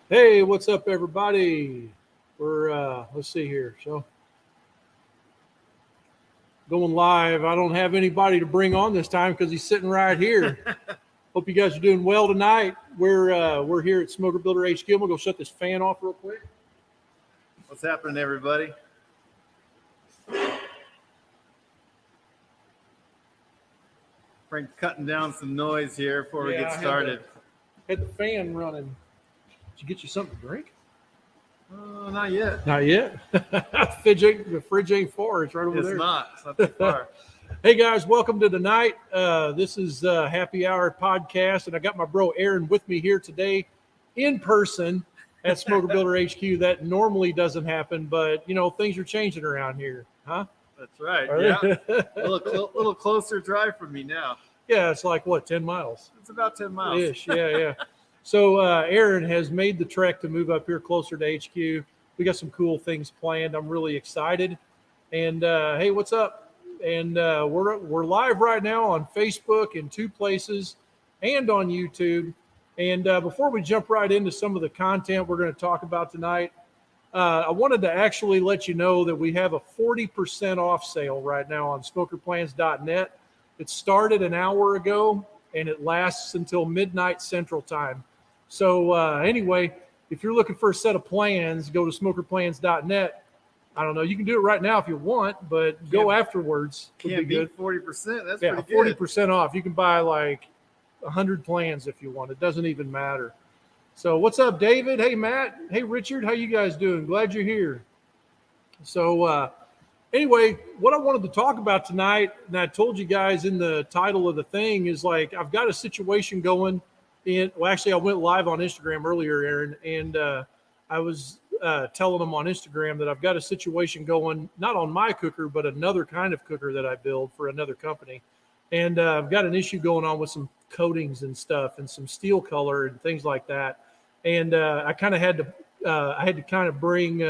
Hey, what's up, everybody? We're let's see here. So going live. I don't have anybody to bring on this time because he's sitting right here. Hope you guys are doing well tonight. We're here at Smoker Builder HQ. We'll go shut this fan off real quick. What's happening, everybody? Frank's cutting down some noise here before we get started. Had the fan running. Did you get you something to drink? Not yet. Not yet. The fridge ain't far. It's right over there. It's not too far. Hey guys, welcome to the night. This is Happy Hour Podcast, and I got my bro Aaron with me here today in person at Smoker Builder HQ. That normally doesn't happen, but you know things are changing around here, huh? That's right. Yeah, a little closer drive from me now. Yeah, it's like what, 10 miles? It's about 10 miles. Ish. Yeah. So Aaron has made the trek to move up here closer to HQ. We got some cool things planned. I'm really excited. And hey, what's up? And we're live right now on Facebook in 2 places and on YouTube. And before we jump right into some of the content we're going to talk about tonight, I wanted to actually let you know that we have a 40% off sale right now on smokerplans.net. It started an hour ago and it lasts until midnight Central Time. So anyway, if you're looking for a set of plans, go to smokerplans.net. I don't know. You can do it right now if you want, but go afterwards. Can't beat 40%. That's pretty good. 40% off. You can buy like 100 plans if you want. It doesn't even matter. So what's up, David? Hey, Matt. Hey, Richard. How you guys doing? Glad you're here. So anyway, what I wanted to talk about tonight, and I told you guys in the title of the thing, is like I've got a situation going in. Well, actually, I went live on Instagram earlier, Aaron, and I was telling them on Instagram that I've got a situation going, not on my cooker, but another kind of cooker that I build for another company. And I've got an issue going on with some coatings and stuff and some steel color and things like that. And I kind of had to kind of bring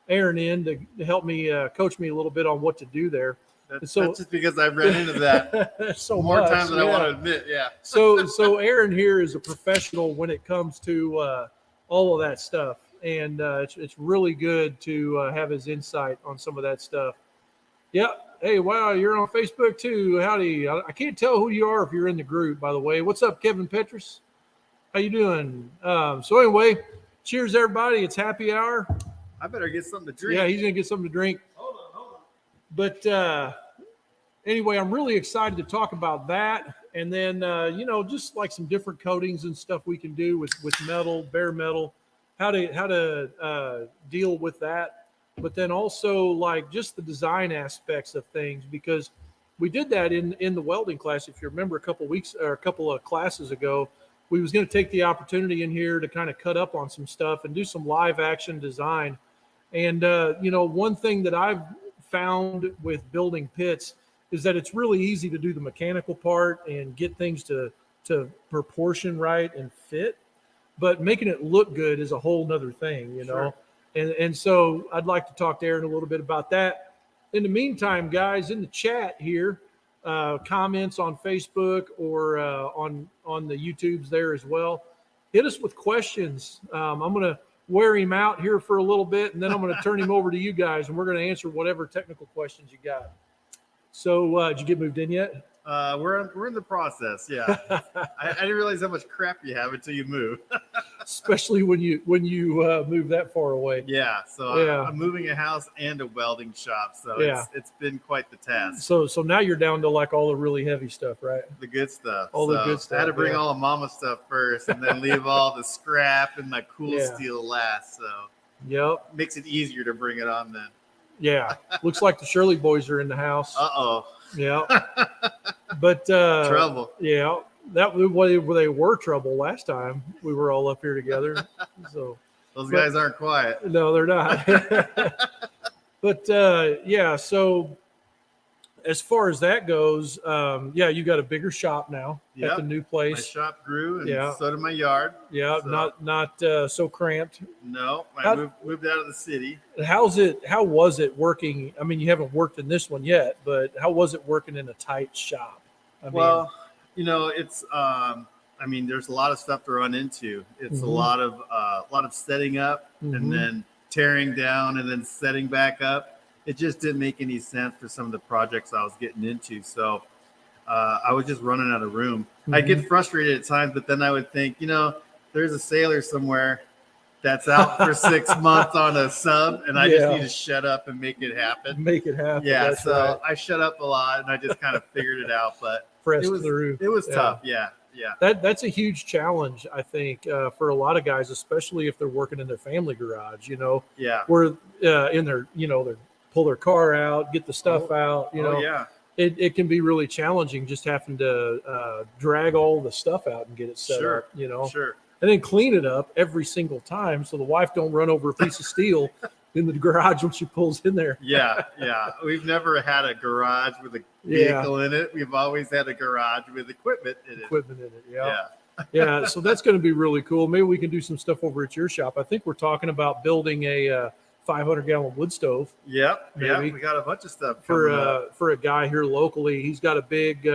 Aaron in to help me coach me a little bit on what to do there. That's just because I've run into that so more much, times than I want to admit. Yeah. So Aaron here is a professional when it comes to all of that stuff. And it's really good to have his insight on some of that stuff. Yeah. Hey, wow, you're on Facebook too. Howdy. I can't tell who you are if you're in the group, by the way. What's up, Kevin Petrus? How you doing? So anyway, cheers, everybody. It's happy hour. I better get something to drink. Yeah, he's going to get something to drink. Hold on. But anyway, I'm really excited to talk about that. And then, just like some different coatings and stuff we can do with metal, bare metal, how to deal with that. But then also like just the design aspects of things, because we did that in the welding class. If you remember a couple of classes ago, we was going to take the opportunity in here to kind of cut up on some stuff and do some live action design. And, one thing that I've found with building pits is that it's really easy to do the mechanical part and get things to proportion right and fit, but making it look good is a whole nother thing, you know? Sure. And so I'd like to talk to Aaron a little bit about that. In the meantime, guys, in the chat here, comments on Facebook or on the YouTubes there as well, hit us with questions. I'm going to wear him out here for a little bit, and then I'm going to turn him over to you guys, and we're going to answer whatever technical questions you got. So did you get moved in yet? We're in the process. Yeah. I didn't realize how much crap you have until you move. Especially when you move that far away. Yeah. So I'm moving a house and a welding shop. So it's been quite the task. So now you're down to like all the really heavy stuff, right? The good stuff. The good stuff. I had to bring all the mama stuff first and then leave all the scrap and my cool steel last. So yep. Makes it easier to bring it on then. Yeah. Looks like the Shirley boys are in the house. Uh-oh. Yeah. But trouble. Yeah. They were trouble last time we were all up here together. So those guys aren't quiet. No, they're not. But so as far as that goes, you got a bigger shop now at the new place. My shop grew, and so did my yard. Yeah, so. Not so cramped. No, I moved out of the city. How was it working? I mean, you haven't worked in this one yet, but how was it working in a tight shop? It's I mean, there's a lot of stuff to run into. It's Mhm. a lot of setting up and Mhm. then tearing down and then setting back up. It just didn't make any sense for some of the projects I was getting into. So I was just running out of room. I'd get Mhm. frustrated at times, but then I would think, there's a sailor somewhere that's out for 6 months on a sub, and I just Yeah. need to shut up and make it happen. Make it happen. Yeah, That's so right. I shut up a lot, and I just kind of figured it out. But Press through. it was Yeah. tough. Yeah, yeah. That's a huge challenge, I think, for a lot of guys, especially if they're working in their family garage. Yeah. Where in their, they pull their car out, get the stuff out. Yeah. It can be really challenging just having to drag all the stuff out and get it set Sure. up. Sure. And then clean it up every single time so the wife don't run over a piece of steel in the garage when she pulls in there. Yeah, yeah. We've never had a garage with a vehicle in it. We've always had a garage with equipment in it. Yeah. Yeah. So that's going to be really cool. Maybe we can do some stuff over at your shop. I think we're talking about building a 500-gallon wood stove. Yep. Yeah. Maybe. We got a bunch of stuff for coming up. For a guy here locally. He's got a big.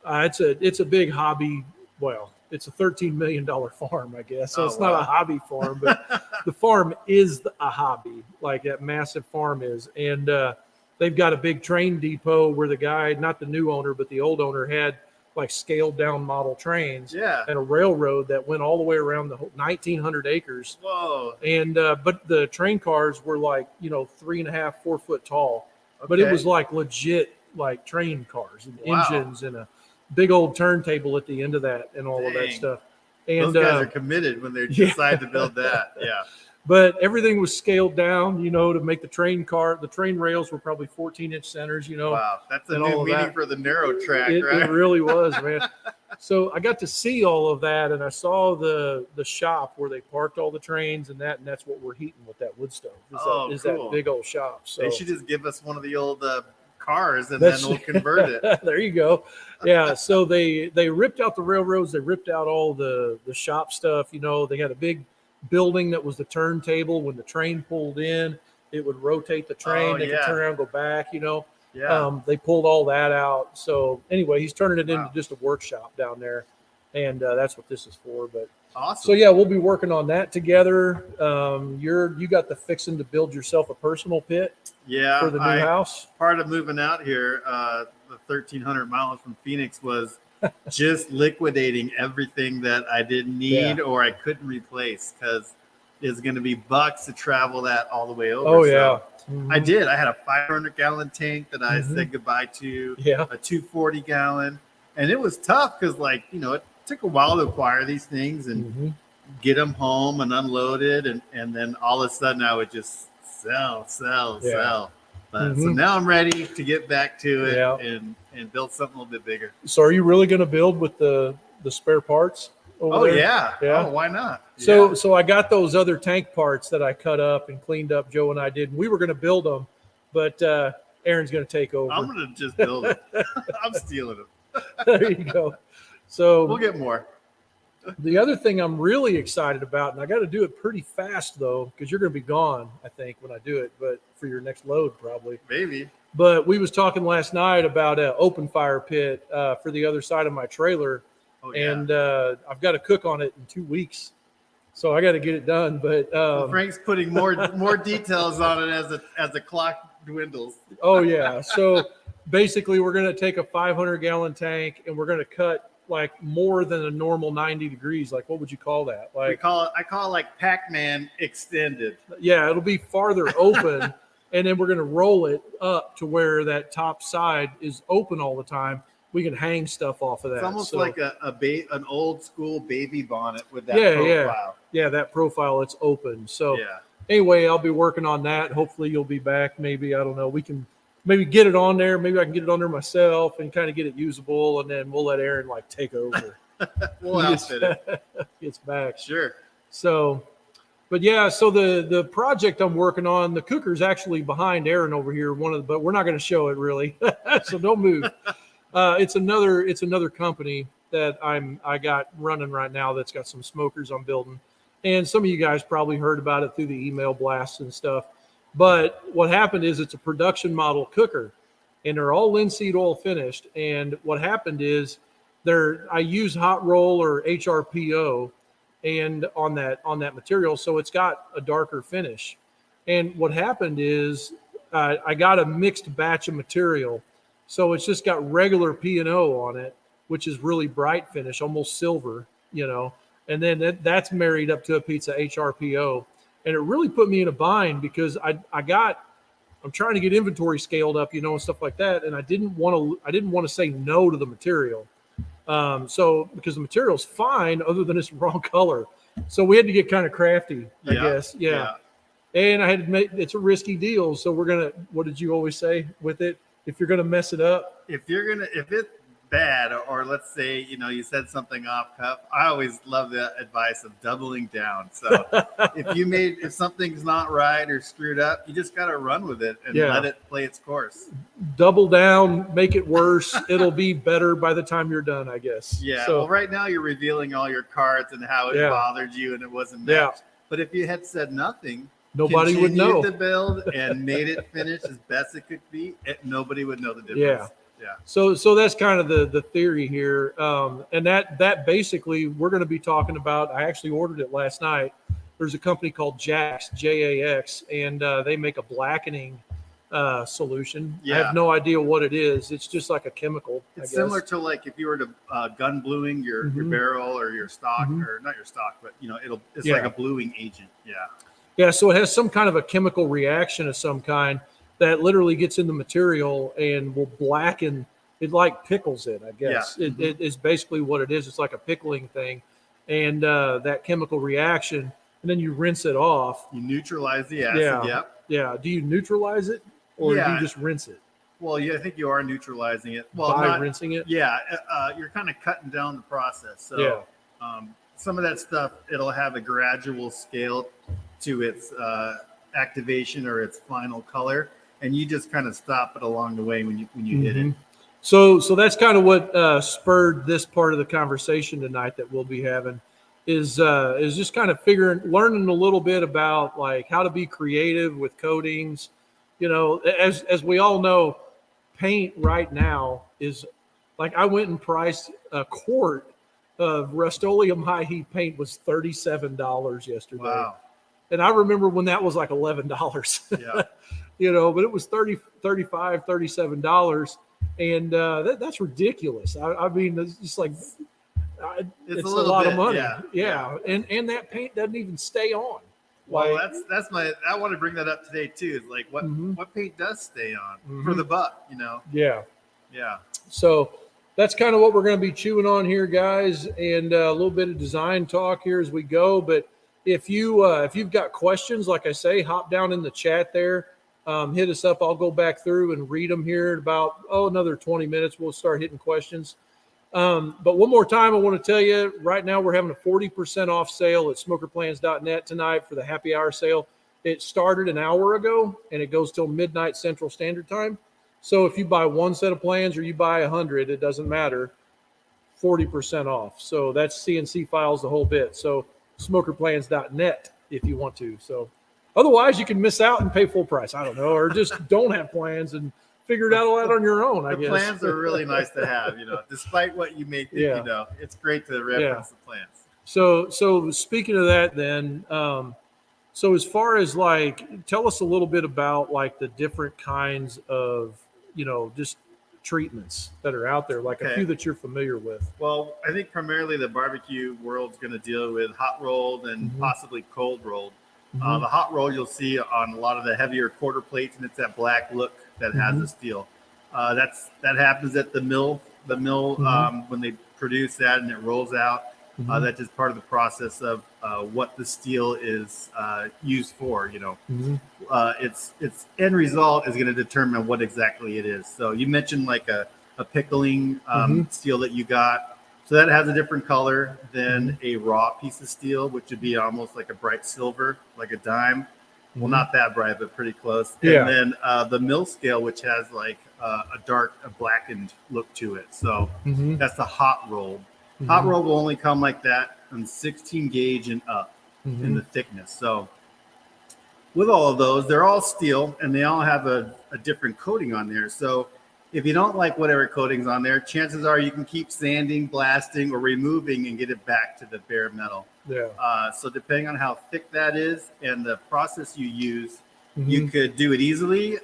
It's a big hobby. Well, it's a $13 million farm, I guess. So it's not a hobby farm, but the farm is a hobby, like that massive farm is. And they've got a big train depot where the guy, not the new owner, but the old owner, had like scaled down model trains. Yeah. And a railroad that went all the way around the whole 1,900 acres. Whoa. And but the train cars were like 3.5, 4 foot tall. Okay. But it was like legit like train cars and engines and a big old turntable at the end of that and all of that stuff. And those guys are committed when they decide to build that. Yeah. But everything was scaled down, to make the train rails were probably 14-inch centers, Wow, that's a new meaning for the narrow track, right? It really was, man. So I got to see all of that, and I saw the shop where they parked all the trains and that's what we're heating with that wood stove. Is that big old shop. So they should just give us one of the old cars and then we'll convert it. There you go. Yeah. So they ripped out the railroads. They ripped out all the shop stuff. They had a big building that was the turntable. When the train pulled in, it would rotate the train. They could turn around and go back. Yeah. They pulled all that out. So anyway, he's turning it into just a workshop down there, and that's what this is for. But awesome. So yeah, we'll be working on that together. You got the fixing to build yourself a personal pit. Yeah, for the new house. Part of moving out here, the 1,300 miles from Phoenix, was just liquidating everything that I didn't need or I couldn't replace, because it's going to be bucks to travel that all the way over. Oh yeah. Mm-hmm. I did. I had a 500-gallon tank that I said goodbye to. Yeah. A 240-gallon, and it was tough because, it took a while to acquire these things and get them home and unloaded, and then all of a sudden I would just sell. But so now I'm ready to get back to it and build something a little bit bigger. So are you really going to build with the spare parts over there? Yeah. Oh, why not? So I got those other tank parts that I cut up and cleaned up. Joe and I did. And we were going to build them, but Aaron's going to take over. I'm going to just build them. I'm stealing them. There you go. So we'll get more. The other thing I'm really excited about, and I got to do it pretty fast though, because you're going to be gone, I think, when I do it, but for your next load probably. Maybe. But we was talking last night about an open fire pit for the other side of my trailer. Oh, yeah. And I've got to cook on it in 2 weeks. So I got to get it done. But Frank's putting more details on it as the clock dwindles. Oh, yeah. So basically we're going to take a 500-gallon tank and we're going to cut like more than a normal 90 degrees. Like, what would you call that? Like, I call it like Pac-Man extended. Yeah, it'll be farther open, and then we're going to roll it up to where that top side is open all the time. We can hang stuff off of that. It's almost like an old school baby bonnet with that profile. Yeah, that profile, it's open. So anyway, I'll be working on that. Hopefully you'll be back. Maybe, I don't know, we can maybe get it on there. Maybe I can get it on there myself and kind of get it usable, and then we'll let Aaron take over. We'll outfit it. Gets back. Sure. So, but yeah, so the project I'm working on, the cooker's actually behind Aaron over here. But we're not going to show it really. So don't move. It's another company that I got running right now that's got some smokers I'm building, and some of you guys probably heard about it through the email blasts and stuff. But what happened is it's a production model cooker, and they're all linseed oil finished. And what happened is I use hot roll or HRPO and on that material, so it's got a darker finish. And what happened is I got a mixed batch of material, so it's just got regular P&O on it, which is really bright finish, almost silver, and then that's married up to a piece of HRPO, and it really put me in a bind because I'm trying to get inventory scaled up, and stuff like that, and I didn't want to say no to the material. So because the material's fine, other than it's wrong color, so we had to get kind of crafty, I guess. Yeah. And I had to make it's a risky deal, so we're gonna. What did you always say with it? If you're gonna mess it up, if it's bad, or let's say you said something off cuff, I always love the advice of doubling down. So if something's not right or screwed up, you just got to run with it and let it play its course. Double down, make it worse. It'll be better by the time you're done, I guess. Yeah. So, well, right now you're revealing all your cards and how it bothered you and it wasn't matched. But if you had said nothing, nobody would know. The build and made it finish as best it could be, nobody would know the difference. Yeah. So that's kind of the theory here, and that basically we're going to be talking about. I actually ordered it last night. There's a company called Jax, JAX, and they make a blackening solution. I have no idea what it is. It's just like a chemical. It's similar to like if you were to gun bluing your barrel or your stock, or not your stock, but it's like a bluing agent. Yeah. So it has some kind of a chemical reaction of some kind that literally gets in the material and will blacken it, like pickles it, I guess. It is basically what it is. It's like a pickling thing, and that chemical reaction, and then you rinse it off. You neutralize the acid. Yeah. Do you neutralize it, or do you just rinse it? Well, I think you are neutralizing it. Well, by rinsing it. Yeah, you're kind of cutting down the process. So some of that stuff, it'll have a gradual scale to its activation or its final color, and you just kind of stop it along the way when you hit it. So that's kind of what spurred this part of the conversation tonight that we'll be having is just kind of learning a little bit about like how to be creative with coatings. As we all know, paint right now is like I went and priced a quart of Rust-Oleum high heat paint was $37 yesterday. Wow. And I remember when that was like $11. Yeah. But it was $30, $35, $37. And that's ridiculous. I mean, it's just like, it's a lot of money. Yeah. And that paint doesn't even stay on. Well, that's I want to bring that up today too. Is like what paint does stay on for the buck, Yeah. Yeah. So that's kind of what we're going to be chewing on here, guys, and a little bit of design talk here as we go. But if you've got questions, like I say, hop down in the chat there, hit us up. I'll go back through and read them here in about another 20 minutes. We'll start hitting questions. But one more time, I want to tell you right now we're having a 40% off sale at smokerplans.net tonight for the happy hour sale. It started an hour ago and it goes till midnight Central Standard Time. So if you buy one set of plans or you buy 100, it doesn't matter. 40% off. So that's CNC files the whole bit. So smokerplans.net if you want to. So otherwise you can miss out and pay full price. I don't know, or just don't have plans and figure it out on your own. I guess the plans are really nice to have, despite what you may think, it's great to reference the plans. So speaking of that, then, so as far as like, tell us a little bit about like the different kinds of, just treatments that are out there, like a few that you're familiar with. Well, I think primarily the barbecue world's going to deal with hot rolled and possibly cold rolled. The hot roll you'll see on a lot of the heavier quarter plates, and it's that black look that has the steel. That happens at the mill. The mill when they produce that and it rolls out. That's just part of the process of what the steel is used for. Its end result is going to determine what exactly it is. So you mentioned like a pickling steel that you got. So that has a different color than a raw piece of steel, which would be almost like a bright silver, like a dime. Well, not that bright, but pretty close. Yeah. And then the mill scale, which has like a blackened look to it. So that's the hot roll. Hot roll will only come like that on 16 gauge and up in the thickness. So with all of those, they're all steel and they all have a different coating on there. So if you don't like whatever coating's on there, chances are you can keep sanding, blasting, or removing and get it back to the bare metal. Yeah. So depending on how thick that is and the process you use, Mm-hmm. you could do it easily.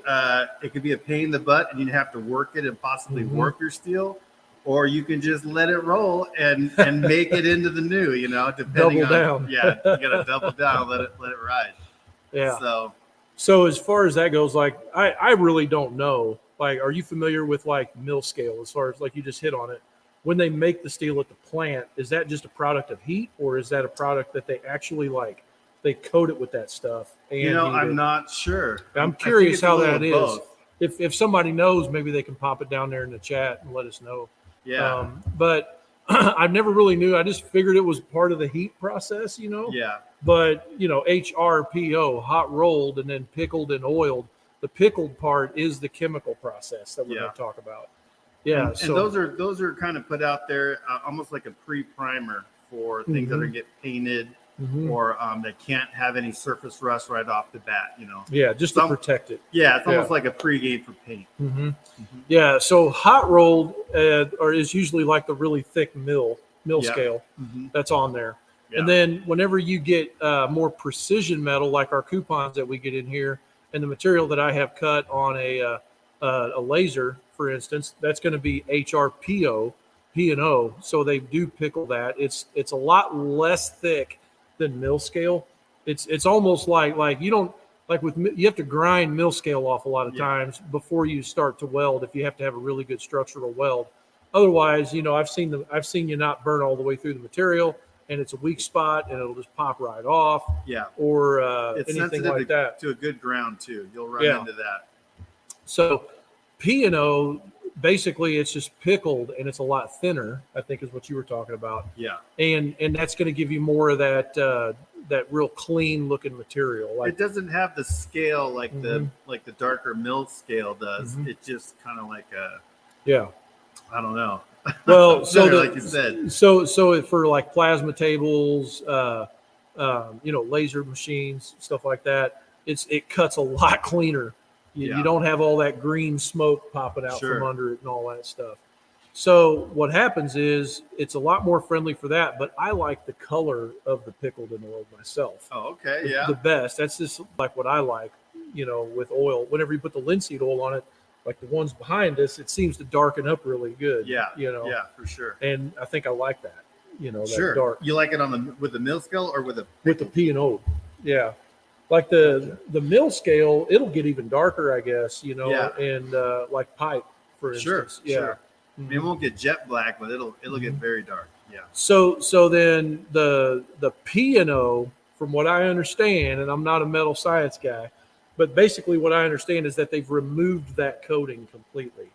It could be a pain in the butt, and you'd have to work it and possibly Mm-hmm. work your steel, or you can just let it roll and make it into the new. You know, depending Double on down. Yeah, you gotta double down, let it ride. Yeah. So as far as that goes, like I really don't know. Like, are you familiar with like mill scale? As far as like you just hit on it, when they make the steel at the plant, is that just a product of heat, or is that a product that they actually like they coat it with that stuff? And I'm not sure. I'm curious how that is. Both. If somebody knows, maybe they can pop it down there in the chat and let us know. Yeah. But I never really knew. I just figured it was part of the heat process, you know. Yeah. But HRPO, hot rolled and then pickled and oiled. The pickled part is the chemical process that we're going to talk about. Yeah, and those are kind of put out there almost like a pre-primer for things that are get painted or that can't have any surface rust right off the bat. You know. Yeah, just to protect it. Yeah, it's almost like a pre-game for paint. Yeah, so hot rolled is usually like the really thick mill scale that's on there. Yeah. And then whenever you get more precision metal, like our coupons that we get in here, and the material that I have cut on a laser, for instance, that's going to be HRPO, P&O. So they do pickle that. It's a lot less thick than mill scale. It's almost like you don't like with you have to grind mill scale off a lot of times before you start to weld. If you have to have a really good structural weld, otherwise, I've seen you not burn all the way through the material. And it's a weak spot, and it'll just pop right off. Yeah. Or it's anything like that. To a good ground too. You'll run into that. So P&O, basically, it's just pickled, and it's a lot thinner, I think is what you were talking about. Yeah. And that's going to give you more of that real clean looking material. Like, it doesn't have the scale like the darker mill scale does. It's just kind of like I don't know. Well, so like you said, so for like plasma tables, laser machines, stuff like that, it cuts a lot cleaner. You don't have all that green smoke popping out from under it and all that stuff. So what happens is it's a lot more friendly for that. But I like the color of the pickled and oiled myself. Oh, okay, yeah, the best. That's just like what I like. With oil, whenever you put the linseed oil on it. Like the ones behind us, it seems to darken up really good. Yeah, yeah, for sure. And I think I like that. Sure. That dark. You like it with the mill scale or with the P&O? Yeah, like the mill scale, it'll get even darker, I guess. And like pipe, for instance. Sure. I mean, it won't get jet black, but it'll get very dark. Yeah. So then the P&O, from what I understand, and I'm not a metal science guy. But basically, what I understand is that they've removed that coating completely.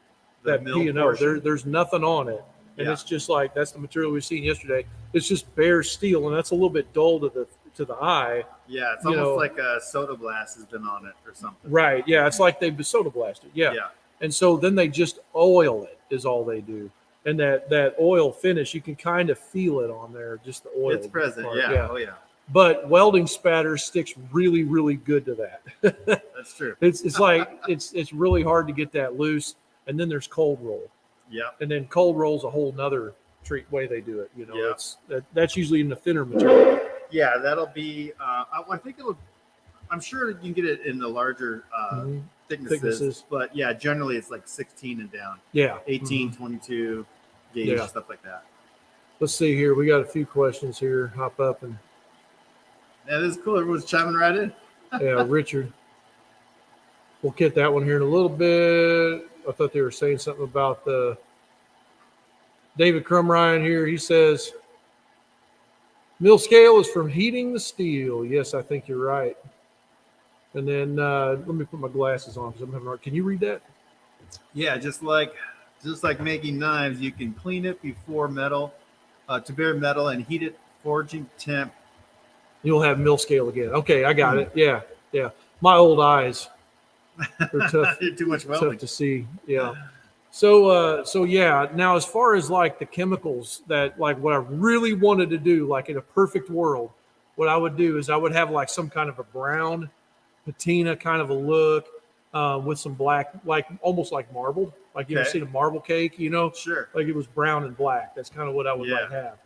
That P&O, there's nothing on it, and it's just like that's the material we've seen yesterday. It's just bare steel, and that's a little bit dull to the eye. Yeah, it's almost like a soda blast has been on it or something. Right. Yeah, it's like they've soda blasted. Yeah. And so then they just oil it is all they do, and that oil finish you can kind of feel it on there, just the oil. It's present. Part. Yeah. Oh yeah. But welding spatter sticks really, really good to that. That's true. It's like it's really hard to get that loose. And then there's cold roll. Yeah. And then cold roll's a whole nother way they do it. That's usually in the thinner material. Yeah, that'll be. I think I'm sure you can get it in the larger thicknesses. But yeah, generally it's like 16 and down. Yeah. 18, 22 gauge stuff like that. Let's see here. We got a few questions here. Hop up and. Yeah, this is cool. Everyone's chiming right in. Yeah, Richard. We'll get that one here in a little bit. I thought they were saying something about the David Crumryan here. He says, mill scale is from heating the steel. Yes, I think you're right. And then let me put my glasses on because I'm having hard. Can you read that? Yeah, just like making knives, you can clean it before metal to bare metal and heat it forging temp. You'll have mill scale again. Okay, I got it. Yeah. My old eyes are tough. Too much welding. Tough to see. Yeah. So yeah. Now, as far as like the chemicals that like what I really wanted to do, like in a perfect world, what I would do is I would have like some kind of a brown patina kind of a look with some black, like almost like marbled, Like you ever Okay. seen a marble cake, you know, Sure. like it was brown and black. That's kind of what I would Yeah. like have.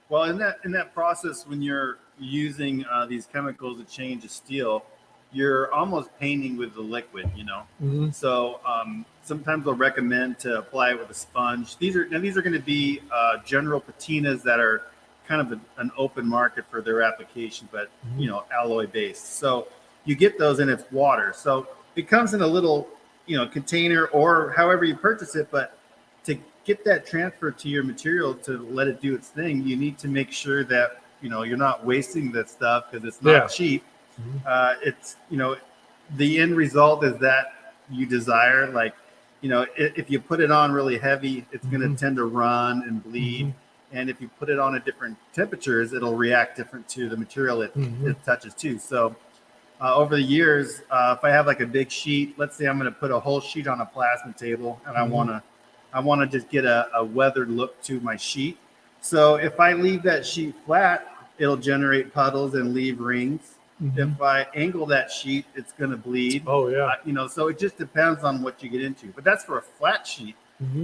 Well, in that process, when you're using these chemicals to change a steel, you're almost painting with the liquid, you know. Mm-hmm. So sometimes they'll recommend to apply it with a sponge. These are going to be general patinas that are kind of an open market for their application, but Mm-hmm. alloy based. So you get those and it's water. So it comes in a little container or however you purchase it, but to get that transfer to your material to let it do its thing, you need to make sure that you're not wasting that stuff because it's not cheap. Mm-hmm. It's the end result is that you desire. Like if you put it on really heavy, it's going to tend to run and bleed. And if you put it on at different temperatures, it'll react different to the material it touches too. So over the years, if I have like a big sheet, let's say I'm going to put a whole sheet on a plasma table, and I want to just get a weathered look to my sheet. So if I leave that sheet flat, it'll generate puddles and leave rings. If I angle that sheet, it's going to bleed. Oh yeah. So it just depends on what you get into. But that's for a flat sheet.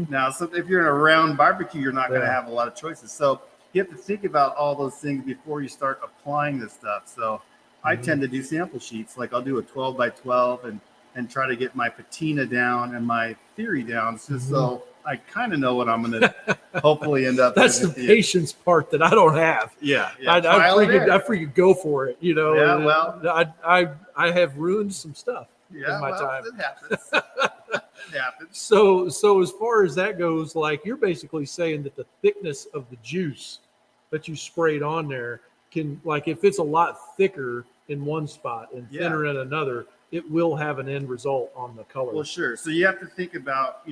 Now, so if you're in a round barbecue, you're not going to have a lot of choices. So you have to think about all those things before you start applying this stuff. So I tend to do sample sheets. Like I'll do a 12 by 12 and try to get my patina down and my theory down, just so I kind of know what I'm going to hopefully end up. That's the patience part that I don't have. Yeah. I freaking go for it. Yeah. Well, I have ruined some stuff in my time. It happens. It happens. So as far as that goes, like you're basically saying that the thickness of the juice that you sprayed on there can, like, if it's a lot thicker in one spot and thinner in another, it will have an end result on the color. Well, sure. So you have to think about,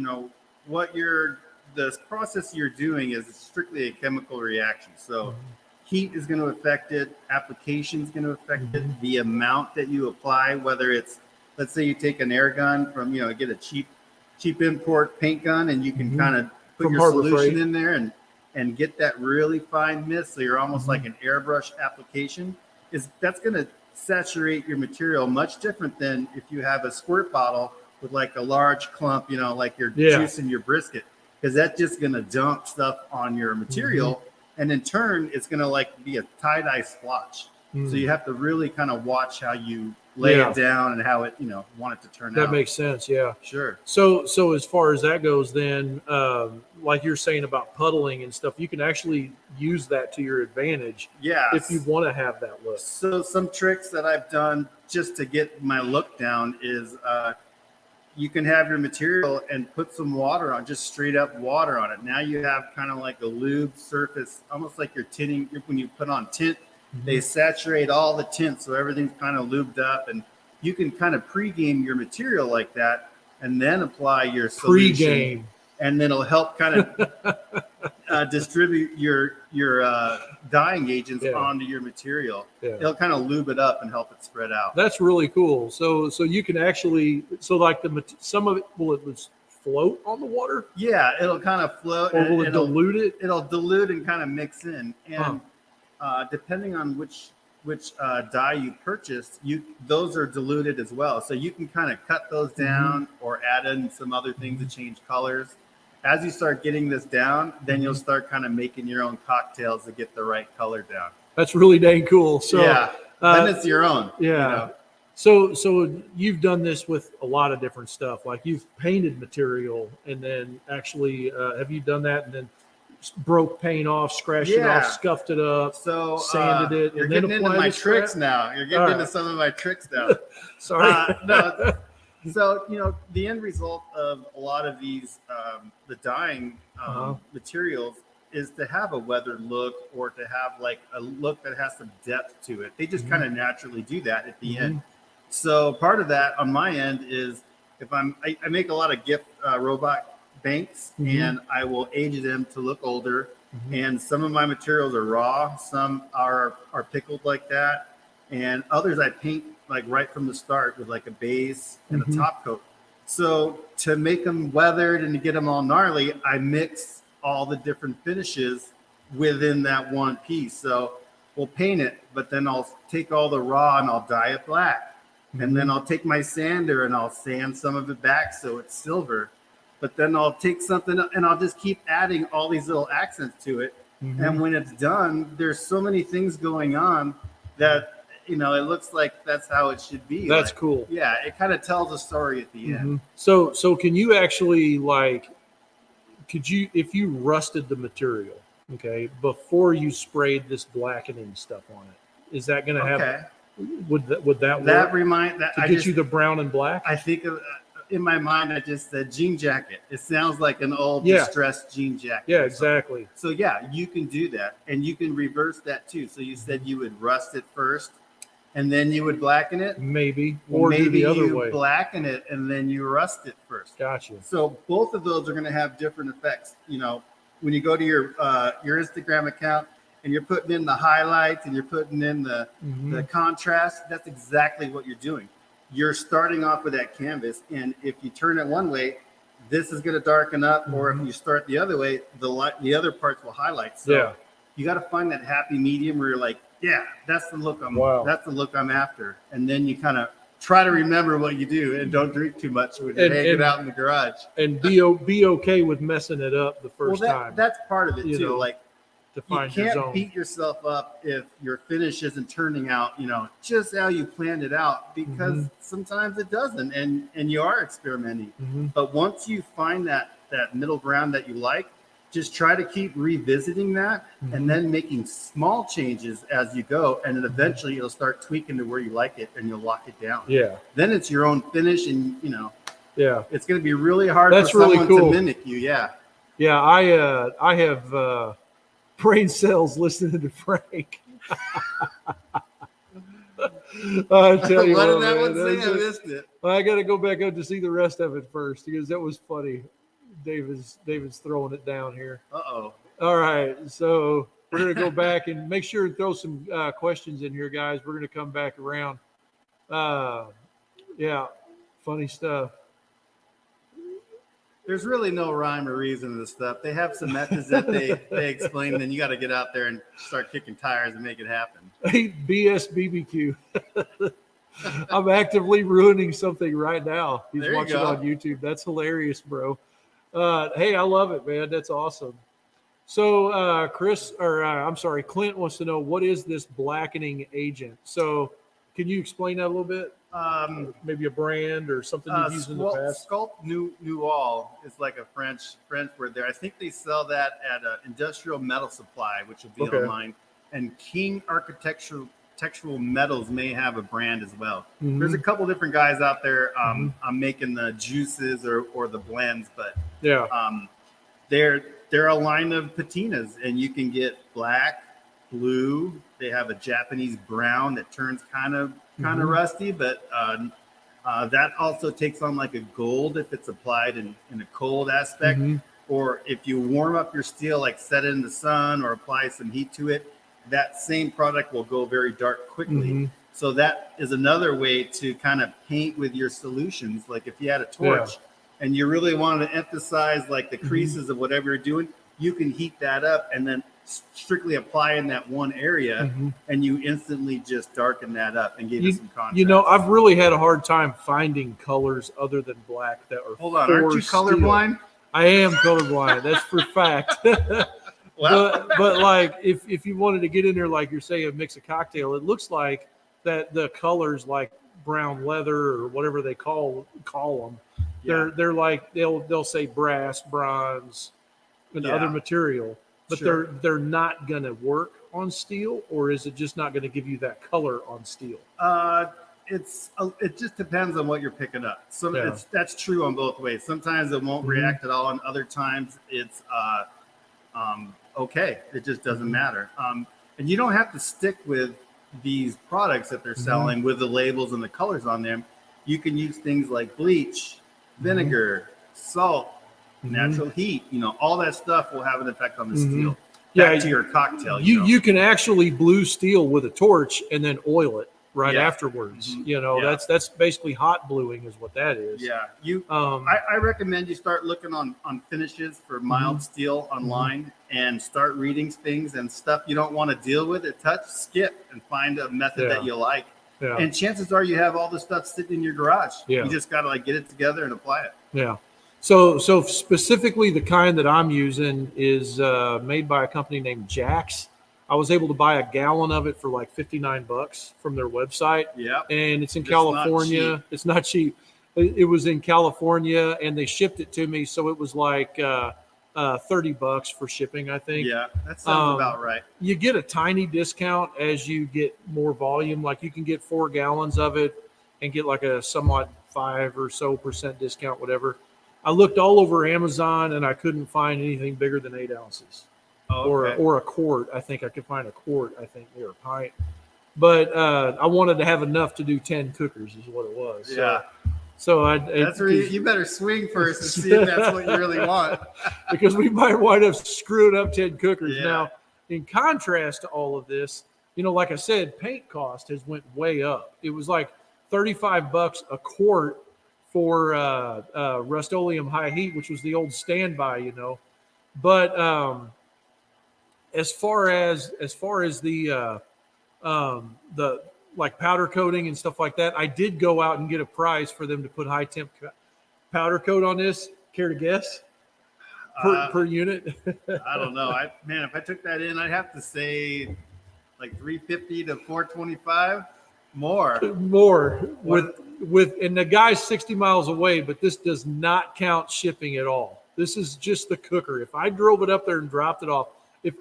what the process you're doing is strictly a chemical reaction. So heat is going to affect it. Application is going to affect it. The amount that you apply, whether it's, let's say you take an air gun from, get a cheap import paint gun, and you can kind of put your solution in there and get that really fine mist. So you're almost like an airbrush application. That's going to saturate your material much different than if you have a squirt bottle with like a large clump, like you're juicing your brisket, because that's just going to dump stuff on your material. And in turn, it's going to like be a tie-dye splotch. So you have to really kind of watch how you lay it down and how it, want it to turn out. That makes sense. Yeah. Sure. So as far as that goes, then, like you're saying about puddling and stuff, you can actually use that to your advantage. Yeah. If you want to have that look. So some tricks that I've done just to get my look down is, you can have your material and put some water on, just straight up water on it. Now you have kind of like a lube surface, almost like you're tinting. When you put on tint, they saturate all the tint, so everything's kind of lubed up, and you can kind of pre-game your material like that, and then apply your solution. Pre-game. And then it'll help kind of distribute your dyeing agents onto your material. Yeah. It'll kind of lube it up and help it spread out. That's really cool. So you can actually, like some of it, will it float on the water? Yeah, it'll kind of float. Or will it dilute it? It'll dilute and kind of mix in. And depending on which dye you purchased, those are diluted as well. So you can kind of cut those down or add in some other things to change colors. As you start getting this down, then you'll start kind of making your own cocktails to get the right color down. That's really dang cool. So then it's your own. Yeah. So you've done this with a lot of different stuff. Like you've painted material, and then actually have you done that and then broke paint off, scratched it off, scuffed it up, sanded it, you're and getting then into my tricks now. You're getting into some of my tricks now. Sorry. No. So, the end result of a lot of these, the dyeing materials, is to have a weathered look or to have like a look that has some depth to it. They just kind of naturally do that at the end. So part of that on my end is if I make a lot of gift robot banks, and I will age them to look older. And some of my materials are raw, some are pickled like that, and others I paint like right from the start with like a base and a top coat. So to make them weathered and to get them all gnarly, I mix all the different finishes within that one piece. So we'll paint it, but then I'll take all the raw and I'll dye it black. And then I'll take my sander and I'll sand some of it back so it's silver. but then I'll take something and I'll just keep adding all these little accents to it. Mm-hmm. And when it's done, there's so many things going on that, it looks like that's how it should be. That's cool. Yeah, it kind of tells a story at the end. So can you actually could you, if you rusted the material, okay, before you sprayed this blackening stuff on it, is that going to have? Would that work? To get you the brown and black? I think in my mind, I just said jean jacket. It sounds like an old distressed jean jacket. Yeah, exactly. So yeah, you can do that, and you can reverse that too. So you said you would rust it first, and then you would blacken it. Maybe, or maybe do the other way. Blacken it and then you rust it first. Gotcha. So both of those are going to have different effects. When you go to your Instagram account and you're putting in the highlights and you're putting in the contrast, that's exactly what you're doing. You're starting off with that canvas, and if you turn it one way, this is going to darken up, or if you start the other way, the other parts will highlight. So you got to find that happy medium where you're like, yeah, that's the look I'm after. And then you kind of try to remember what you do, and don't drink too much when you're hanging out in the garage. And be okay with messing it up the first time. That's part of it too. To find you your can't zone. beat yourself up if your finish isn't turning out, just how you planned it out, because sometimes it doesn't, and you are experimenting. But once you find that middle ground that you like, just try to keep revisiting that and then making small changes as you go, and then eventually you'll start tweaking to where you like it, and you'll lock it down. Yeah. Then it's your own finish, and yeah, it's going to be really hard That's for really someone cool. to mimic you. Yeah. Yeah, I have brain cells listening to Frank. I tell you what did what, that man, one say? I missed it. I got to go back up to see the rest of it first, because that was funny. David's throwing it down here. Uh-oh. All right, so we're going to go back and make sure to throw some questions in here, guys. We're going to come back around. Yeah, funny stuff. There's really no rhyme or reason to this stuff. They have some methods that they explain, and then you got to get out there and start kicking tires and make it happen. Hey, BS BBQ. I'm actively ruining something right now. He's watching on YouTube. That's hilarious, bro. Hey, I love it, man. That's awesome. So Clint wants to know, what is this blackening agent? So can you explain that a little bit? Maybe a brand or something you've used in the past? Sculpt Nouveau is like a French word there. I think they sell that at Industrial Metal Supply, which will be online. And King Architectural Metals may have a brand as well. There's a couple different guys out there. I'm making the juices or the blends, but they're a line of patinas, and you can get black, blue. They have a Japanese brown that turns kind of rusty, but that also takes on like a gold if it's applied in a cold aspect, or if you warm up your steel, like set it in the sun or apply some heat to it, that same product will go very dark quickly. So that is another way to kind of paint with your solutions. Like if you had a torch and you really wanted to emphasize like the creases of whatever you're doing, you can heat that up and then strictly apply in that one area, and you instantly just darken that up and give it some contrast. I've really had a hard time finding colors other than black that are. Hold on, aren't you colorblind? I am colorblind. That's for fact. But like if you wanted to get in there, like you're saying, mix a cocktail, it looks like that the colors like brown leather or whatever they call them. They're like they'll say brass, bronze, and other material. But they're not going to work on steel, or is it just not going to give you that color on steel? It just depends on what you're picking up. So that's true on both ways. Sometimes it won't react at all, and other times it's okay. It just doesn't matter. And you don't have to stick with these products that they're selling with the labels and the colors on them. You can use things like bleach, vinegar, salt, natural heat, all that stuff will have an effect on the steel. Back to your cocktail. You can actually blue steel with a torch and then oil it afterwards. That's basically hot bluing is what that is. Yeah. I recommend you start looking on finishes for mild steel online and start reading things and stuff you don't want to deal with it. Skip and find a method that you like. Yeah. And chances are you have all this stuff sitting in your garage. Yeah. You just got to get it together and apply it. Yeah. So specifically, the kind that I'm using is made by a company named Jax. I was able to buy a gallon of it for like $59 from their website. Yeah. And it's in Just California. not cheap. It's not cheap. It was in California, and they shipped it to me, so it was like $30 for shipping, I think. Yeah, that sounds about right. You get a tiny discount as you get more volume. Like you can get 4 gallons of it and get like a somewhat 5% or so discount, whatever. I looked all over Amazon and I couldn't find anything bigger than 8 ounces. Oh, okay. Or a quart. I think I could find a quart, I think, near a pint. But I wanted to have enough to do 10 cookers is what it was. Yeah. So that's where you better swing first and see if that's what you really want. Because we might wind up screwing up 10 cookers. Yeah. Now, in contrast to all of this, like I said, paint cost has went way up. It was like $35 a quart for Rust-Oleum High Heat, which was the old standby, But as far as the like powder coating and stuff like that, I did go out and get a price for them to put high temp powder coat on this. Care to guess? Per unit? I don't know. If I took that in, I'd have to say like 350 to 425 more. And the guy's 60 miles away, but this does not count shipping at all. This is just the cooker. If I drove it up there and dropped it off, if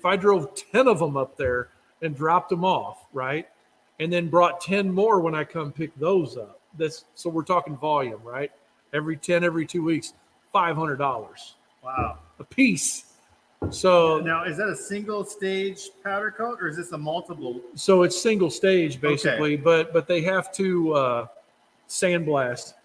I drove 10 of them up there and dropped them off, right? And then brought 10 more when I come pick those up. So we're talking volume, right? Every 2 weeks, $500. Wow. A piece. So now, is that a single stage powder coat or is this a multiple? So it's single stage basically, okay. but they have to sandblast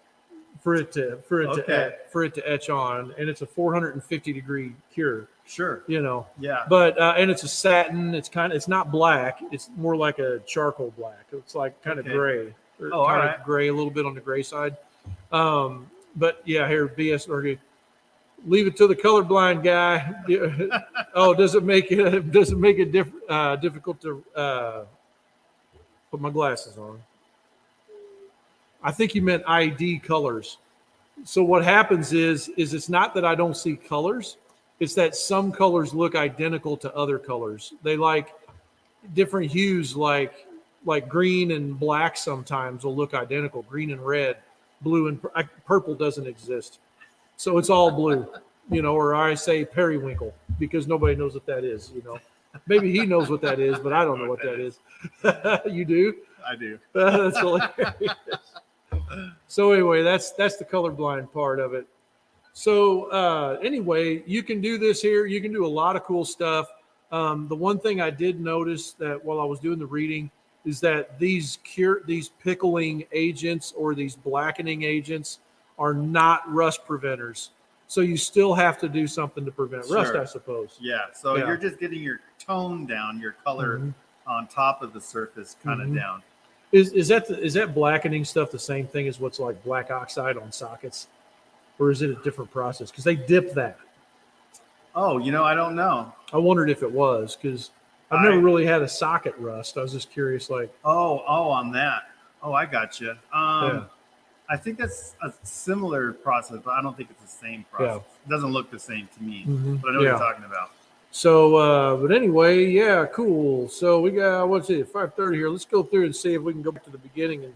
for it to etch on, and it's a 450-degree cure. Sure. Yeah. But and it's a satin. It's not black. It's more like a charcoal black. It's like kind of gray. All right. Gray, a little bit on the gray side. But yeah, here BS or leave it to the colorblind guy. Does it make it difficult to put my glasses on? I think you meant ID colors. So what happens is it's not that I don't see colors. It's that some colors look identical to other colors. They like different hues, like green and black sometimes will look identical. Green and red, blue and purple doesn't exist. So it's all blue, or I say periwinkle because nobody knows what that is, Maybe he knows what that is, but I don't know what that is. You do? I do. That's hilarious. So anyway, that's the colorblind part of it. So anyway, you can do this here. You can do a lot of cool stuff. The one thing I did notice that while I was doing the reading is that these pickling agents or these blackening agents are not rust preventers. So you still have to do something to prevent rust, I suppose. Yeah. So you're just getting your tone down, your color on top of the surface kind of down. Is that blackening stuff the same thing as what's like black oxide on sockets? Or is it a different process? Because they dip that. Oh, I don't know. I wondered if it was because I've never really had a socket rust. I was just curious, like. Oh, on that. Oh, I got you. I think that's a similar process, but I don't think it's the same process. Yeah. It doesn't look the same to me, but I know what you're talking about. So, but anyway, yeah, cool. So we got, 5:30 here. Let's go through and see if we can go back to the beginning and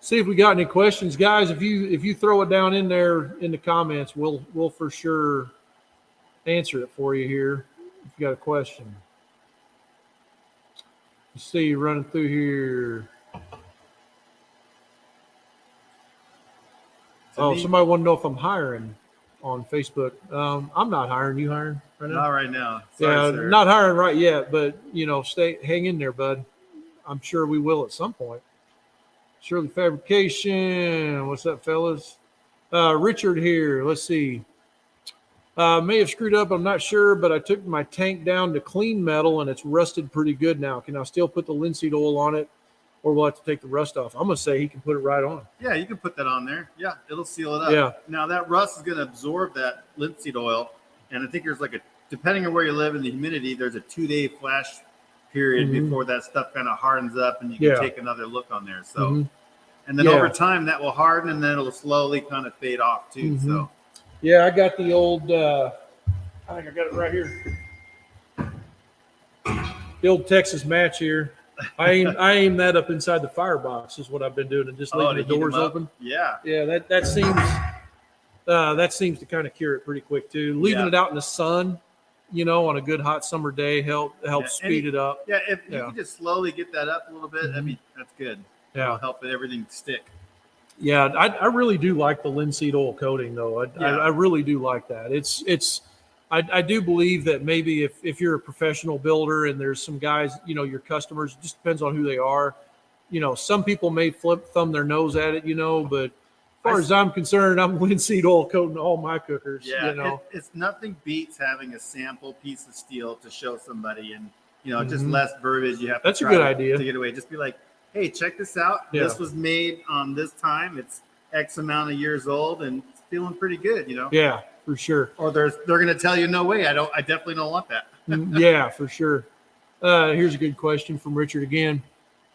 see if we got any questions, guys. If you throw it down in there in the comments, we'll for sure answer it for you here. If you got a question, let's see, running through here. Somebody want to know if I'm hiring on Facebook. I'm not hiring. You hiring right now? Not right now. Sorry, sir. Not hiring right yet, but hang in there, bud. I'm sure we will at some point. Shirley Fabrication. What's up, fellas? Richard here. Let's see. May have screwed up. I'm not sure, but I took my tank down to clean metal and it's rusted pretty good now. Can I still put the linseed oil on it, or will I have to take the rust off? I'm going to say he can put it right on. Yeah, you can put that on there. Yeah, it'll seal it up. Yeah. Now, that rust is going to absorb that linseed oil, and I think there's depending on where you live and the humidity, there's a 2-day flash period before that stuff kind of hardens up and you can take another look on there. So And then over time that will harden, and then it'll slowly kind of fade off too. So yeah, I got the old. I think I got it right here. The old Texas match here. I aim that up inside the firebox is what I've been doing, and just leaving the doors open. Yeah, that seems to kind of cure it pretty quick too. Leaving it out in the sun, on a good hot summer day helps speed it up. Yeah, if you can just slowly get that up a little bit, that's good. Yeah, it'll help everything stick. Yeah, I really do like the linseed oil coating though. I really do like that. I do believe that maybe if you're a professional builder and there's some guys, your customers, it just depends on who they are. Some people may thumb their nose at it, but as far as I'm concerned, I'm linseed oil coating all my cookers. Yeah, it's nothing beats having a sample piece of steel to show somebody, and just less verbiage you have to That's a good idea to get away. Just be like, hey, check this out. Yeah. This was made on this time. It's X amount of years old, and it's feeling pretty good. Yeah. For sure. Or they're going to tell you, no way, I definitely don't want that. Yeah, for sure. Here's a good question from Richard again.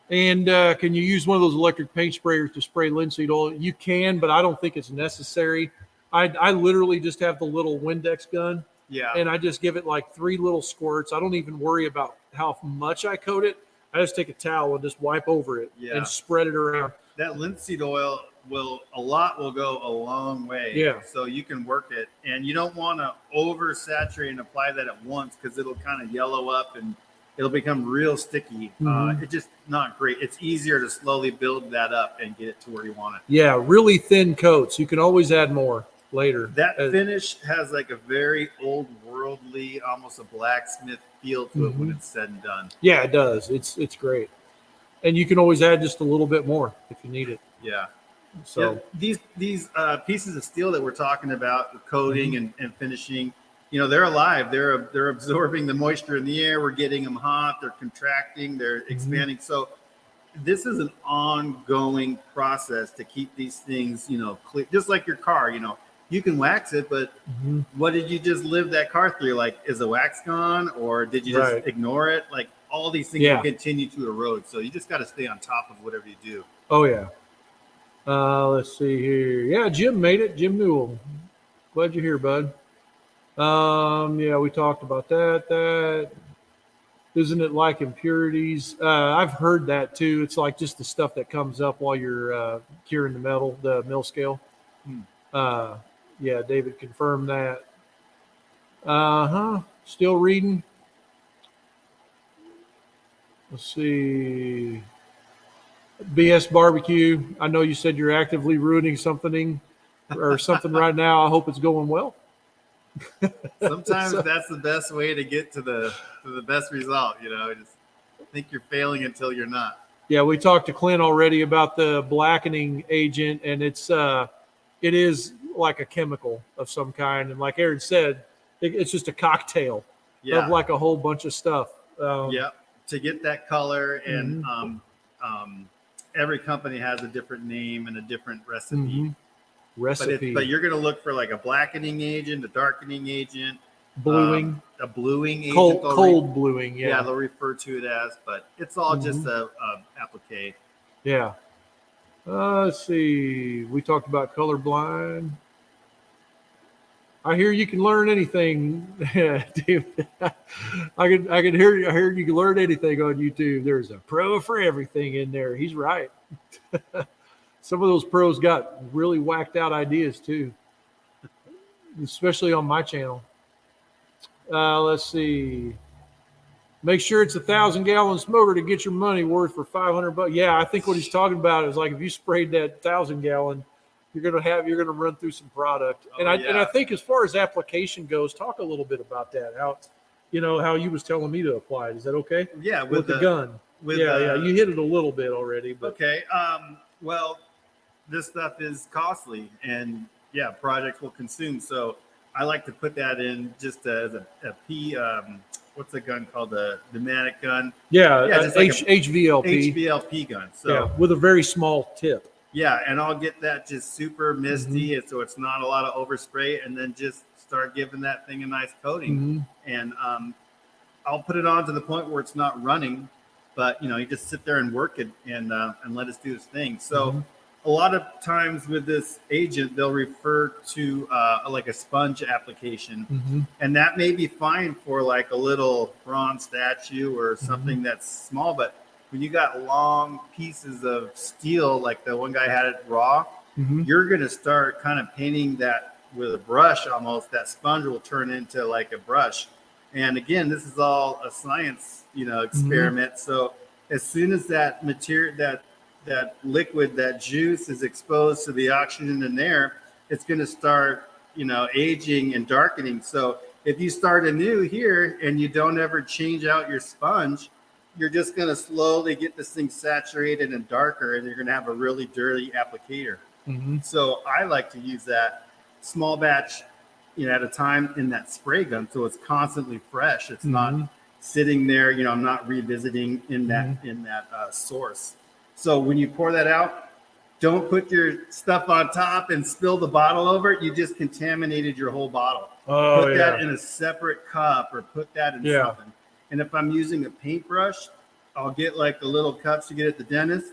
And can you use one of those electric paint sprayers to spray linseed oil? You can, but I don't think it's necessary. I literally just have the little Windex gun. Yeah. And I just give it like 3 little squirts. I don't even worry about how much I coat it. I just take a towel and just wipe over it and spread it around. That linseed oil will go a long way. Yeah. So you can work it, and you don't want to oversaturate and apply that at once because it'll kind of yellow up and it'll become real sticky. It's just not great. It's easier to slowly build that up and get it to where you want it. Yeah, really thin coats. You can always add more later. That finish has like a very old worldly, almost a blacksmith feel to it when it's said and done. Yeah, it does. It's great. And you can always add just a little bit more if you need it. Yeah. So these pieces of steel that we're talking about, coating and finishing, they're alive. They're absorbing the moisture in the air. We're getting them hot. They're contracting. They're expanding. So this is an ongoing process to keep these things, clear. Just like your car, you can wax it, but what did you just live that car through? Like, is the wax gone, or did you just ignore it? Like, all these things will continue to erode. So you just got to stay on top of whatever you do. Oh yeah. Let's see here. Yeah, Jim made it. Jim Newell. Glad you're here, bud. Yeah, we talked about that. Isn't it like impurities? I've heard that too. It's like just the stuff that comes up while you're curing the metal, the mill scale. Yeah, David confirmed that. Still reading. Let's see. BS Barbecue. I know you said you're actively ruining something right now. I hope it's going well. Sometimes that's the best way to get to the best result. Just think you're failing until you're not. Yeah, we talked to Clint already about the blackening agent, and it is like a chemical of some kind. And like Aaron said, it's just a cocktail of like a whole bunch of stuff. To get that color, and every company has a different name and a different recipe. But you're going to look for like a blackening agent, a darkening agent, bluing, a bluing agent, cold bluing. Yeah, they'll refer to it as, but it's all just a applique. Yeah. Let's see. We talked about colorblind. I hear you can learn anything, David. I heard you can learn anything on YouTube. There's a pro for everything in there. He's right. Some of those pros got really whacked out ideas too, especially on my channel. Let's see. Make sure it's 1,000-gallon smoker to get your money worth for $500. Yeah, I think what he's talking about is like if you sprayed that 1,000-gallon, you're gonna run through some product. And I think as far as application goes, talk a little bit about that. How you was telling me to apply it. Is that okay? Yeah, with the gun. You hit it a little bit already. But. Okay. Well, this stuff is costly, and projects will consume. So I like to put that in just as a P. What's the gun called? The pneumatic gun. Just like HVLP. HVLP gun. So with a very small tip. Yeah, and I'll get that just super misty, so it's not a lot of overspray, and then just start giving that thing a nice coating. And I'll put it on to the point where it's not running, but you just sit there and work it and let us do this thing. So a lot of times with this agent, they'll refer to like a sponge application, and that may be fine for like a little bronze statue or something that's small. But when you got long pieces of steel, like the one guy had it raw, you're going to start kind of painting that with a brush almost. That sponge will turn into like a brush. And again, this is all a science, experiment. So as soon as that material, that liquid, that juice is exposed to the oxygen in there, it's going to start, aging and darkening. So if you start anew here and you don't ever change out your sponge, you're just going to slowly get this thing saturated and darker, and you're going to have a really dirty applicator. So I like to use that small batch, at a time in that spray gun, so it's constantly fresh. It's not sitting there. I'm not revisiting in that source. So when you pour that out, don't put your stuff on top and spill the bottle over it. You just contaminated your whole bottle. Put that in a separate cup or put that in something. And if I'm using a paintbrush, I'll get like the little cups you get at the dentist,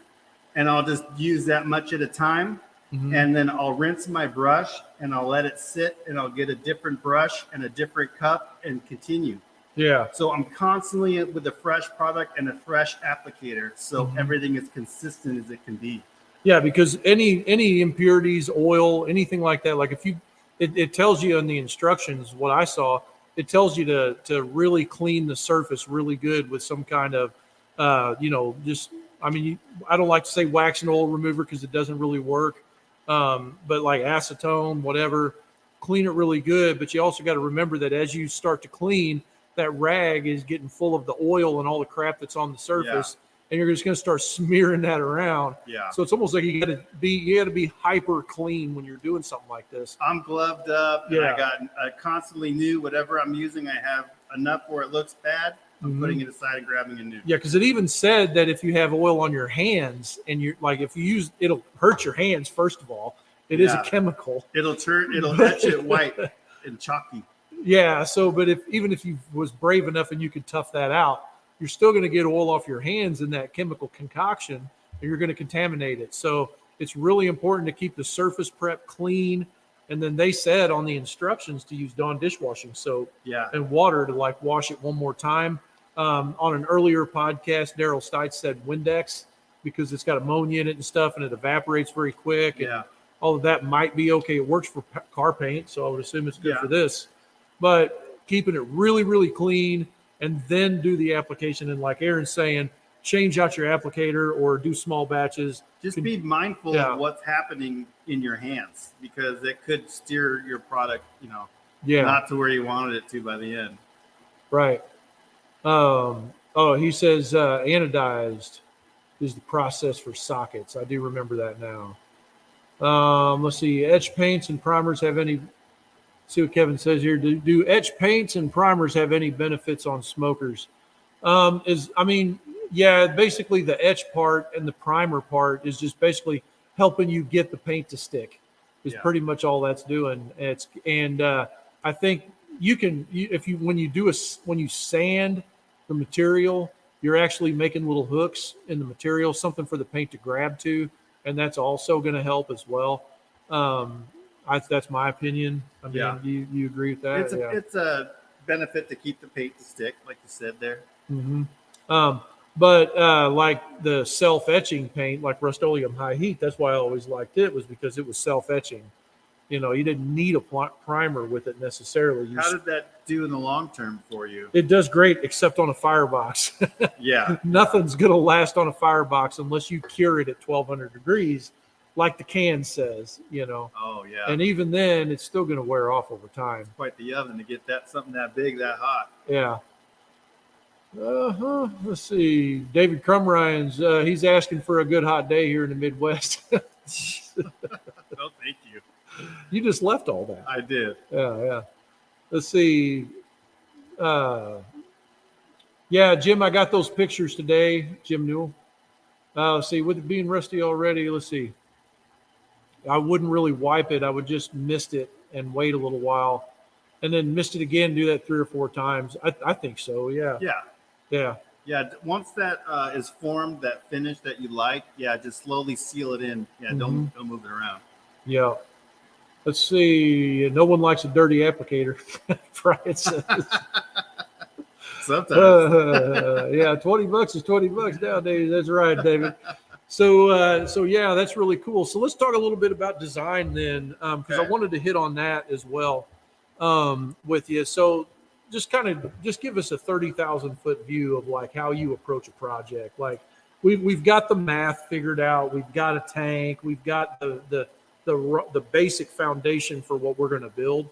and I'll just use that much at a time. And then I'll rinse my brush and I'll let it sit, and I'll get a different brush and a different cup and continue. Yeah. So I'm constantly with a fresh product and a fresh applicator. So everything is consistent as it can be. Yeah, because any impurities, oil, anything like that, like if you, it tells you in the instructions, what I saw, it tells you to really clean the surface really good with some kind of, I don't like to say wax and oil remover because it doesn't really work. But like acetone, whatever, clean it really good. But you also got to remember that as you start to clean, that rag is getting full of the oil and all the crap that's on the surface, and you're just going to start smearing that around. Yeah. So it's almost like you got to be hyper clean when you're doing something like this. I'm gloved up, and I constantly new. Whatever I'm using, I have enough where it looks bad. I'm putting it aside and grabbing a new. Yeah, because it even said that if you have oil on your hands and you're like, if you use, it'll hurt your hands. First of all, it is a chemical. It'll etch it white and chalky. Yeah. So, but even if you was brave enough and you could tough that out, you're still going to get oil off your hands in that chemical concoction, and you're going to contaminate it. So it's really important to keep the surface prep clean. And then they said on the instructions to use Dawn dishwashing soap and water to like wash it one more time. On an earlier podcast, Daryl Stites said Windex because it's got ammonia in it and stuff, and it evaporates very quick. And all of that might be okay. It works for car paint, so I would assume it's good for this. But keeping it really, really clean, and then do the application. And like Aaron's saying, change out your applicator or do small batches. Just be mindful of what's happening in your hands, because it could steer your product, not to where you wanted it to by the end. Right. He says anodized is the process for sockets. I do remember that now. Let's see. Etch paints and primers have any? See what Kevin says here. Do etch paints and primers have any benefits on smokers? Basically the etch part and the primer part is just basically helping you get the paint to stick. Is pretty much all that's doing. I think when you sand the material, you're actually making little hooks in the material, something for the paint to grab to, and that's also going to help as well. That's my opinion. You agree with that? It's a benefit to keep the paint to stick, like you said there. But like the self-etching paint, like Rust-Oleum High Heat, that's why I always liked it, was because it was self-etching. You didn't need a primer with it necessarily. How did that do in the long term for you? It does great, except on a firebox. Nothing's going to last on a firebox unless you cure it at 1200 degrees, like the can says, Oh, yeah. And even then, it's still going to wear off over time. It's quite the oven to get something that big, that hot. Yeah. Let's see. David Crumryan's, he's asking for a good hot day here in the Midwest. Oh, thank you. You just left all that. I did. Yeah. Let's see. Jim, I got those pictures today. Jim Newell. Let's see. With it being rusty already, let's see. I wouldn't really wipe it. I would just mist it and wait a little while, and then mist it again. Do that 3 or 4 times. I think so. Yeah. Yeah. Yeah. Yeah, once that is formed, that finish that you like, yeah, just slowly seal it in. Yeah, don't move it around. Yeah. Let's see. No one likes a dirty applicator. Brian says. Sometimes. Yeah, $20 is $20 nowadays. That's right, David. So yeah, that's really cool. So let's talk a little bit about design then, because I Okay. wanted to hit on that as well with you. So just give us a 30,000-foot view of like how you approach a project. Like we've got the math figured out. We've got a tank. We've got the basic foundation for what we're going to build.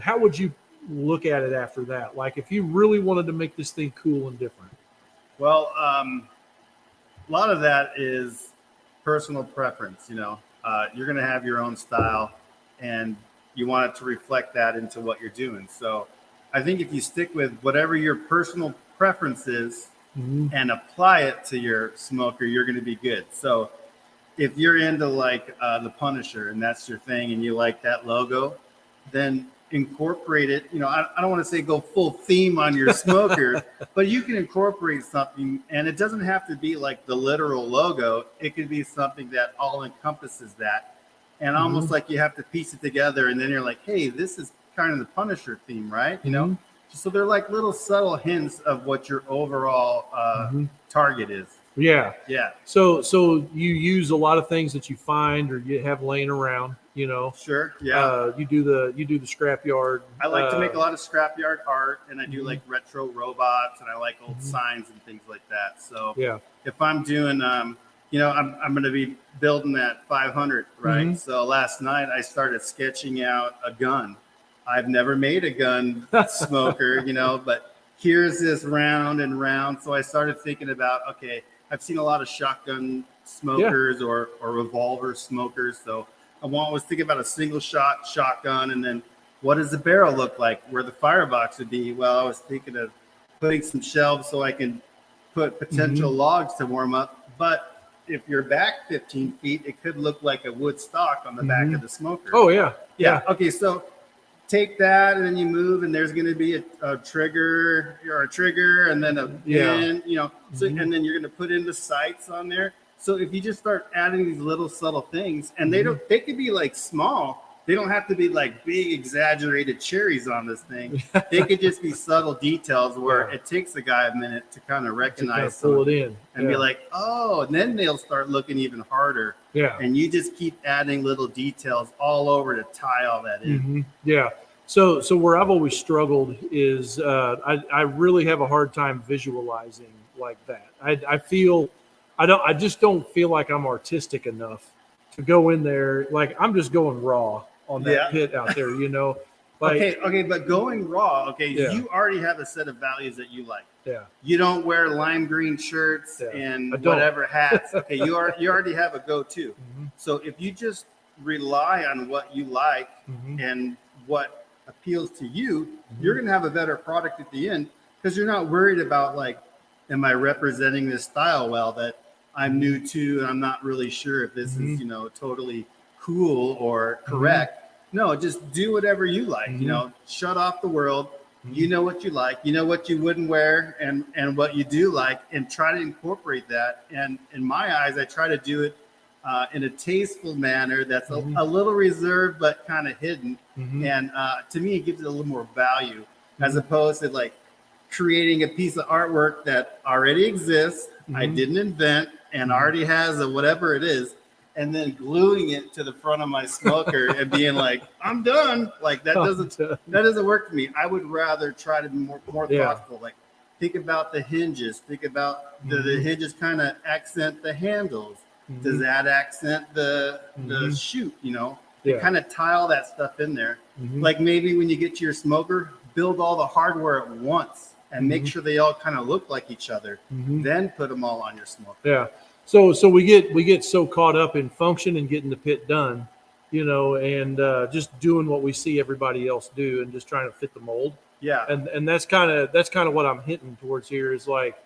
How would you look at it after that? Like if you really wanted to make this thing cool and different. Well, a lot of that is personal preference. You're going to have your own style, and you want it to reflect that into what you're doing. So, I think if you stick with whatever your personal preference is and apply it to your smoker, you're going to be good. So, if you're into like the Punisher and that's your thing, and you like that logo, then incorporate it. I don't want to say go full theme on your smoker, but you can incorporate something, and it doesn't have to be like the literal logo. It could be something that all encompasses that, and almost like you have to piece it together, and then you're like, hey, this is kind of the Punisher theme, right? So they're like little subtle hints of what your overall target is. Yeah. Yeah. So you use a lot of things that you find or you have laying around, Sure. Yeah. You do the scrapyard. I like to make a lot of scrapyard art, and I do like retro robots, and I like old signs and things like that. So yeah, if I'm doing, I'm going to be building that 500, right? So last night I started sketching out a gun. I've never made a gun smoker, but here's this round and round. So I started thinking about, okay, I've seen a lot of shotgun smokers or revolver smokers. So I was thinking about a single shot shotgun, and then what does the barrel look like? Where the firebox would be? Well, I was thinking of putting some shelves so I can put potential logs to warm up. But if you're back 15 feet, it could look like a wood stock on the back of the smoker. Oh yeah. Okay, so take that, and then you move, and there's going to be a trigger or a trigger, and then a pin, so, and then you're going to put in the sights on there. So if you just start adding these little subtle things, and they could be like small. They don't have to be like big exaggerated cherries on this thing. They could just be subtle details where it takes a guy a minute to kind of recognize, pull it in, and be like, oh, and then they'll start looking even harder. Yeah. And you just keep adding little details all over to tie all that in. Yeah. So where I've always struggled is I really have a hard time visualizing like that. I just don't feel like I'm artistic enough to go in there. Like I'm just going raw on that pit out there, Like, okay, but going raw, you already have a set of values that you like. Yeah. You don't wear lime green shirts and whatever hats. Okay, you already have a go-to. So if you just rely on what you like and what appeals to you, you're going to have a better product at the end, because you're not worried about like, am I representing this style well that I'm new to, and I'm not really sure if this is, totally cool or correct. No, just do whatever you like, shut off the world. You know what you like, you know what you wouldn't wear and what you do like, and try to incorporate that. And in my eyes, I try to do it in a tasteful manner that's a little reserved but kind of hidden. And to me, it gives it a little more value as opposed to like creating a piece of artwork that already exists, I didn't invent, and already has a whatever it is, and then gluing it to the front of my smoker and being like, I'm done. Like that doesn't work for me. I would rather try to be more thoughtful. Like think about the hinges. Think about the hinges kind of accent the handles. Does that accent the chute? Kind of tie all that stuff in there. Like maybe when you get to your smoker, build all the hardware at once and make sure they all kind of look like each other. Then put them all on your smoker. Yeah. So we get so caught up in function and getting the pit done, and just doing what we see everybody else do and just trying to fit the mold. Yeah. And that's kind of what I'm hitting towards here is like,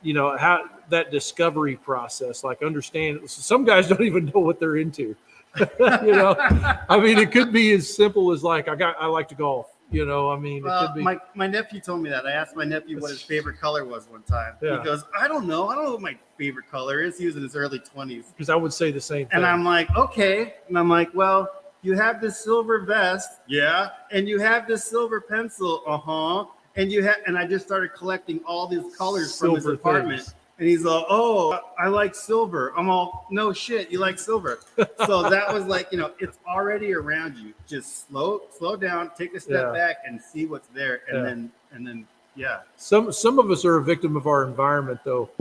how that discovery process, like understand some guys don't even know what they're into. I mean, it could be as simple as like, I like to golf, You know, I mean, it could be. My nephew told me that. I asked my nephew what his favorite color was one time. Yeah. He goes, I don't know what my favorite color is. He was in his early 20s. Because I would say the same thing. And I'm like, okay. And I'm like, well, you have this silver vest. Yeah. And you have this silver pencil. Uh-huh. And I just started collecting all these colors from his apartment. Things. And he's all, oh, I like silver. I'm all, no shit, you like silver. So that was like, you know, it's already around you. Just slow down, take a step back and see what's there. And then, yeah. Some of us are a victim of our environment, though.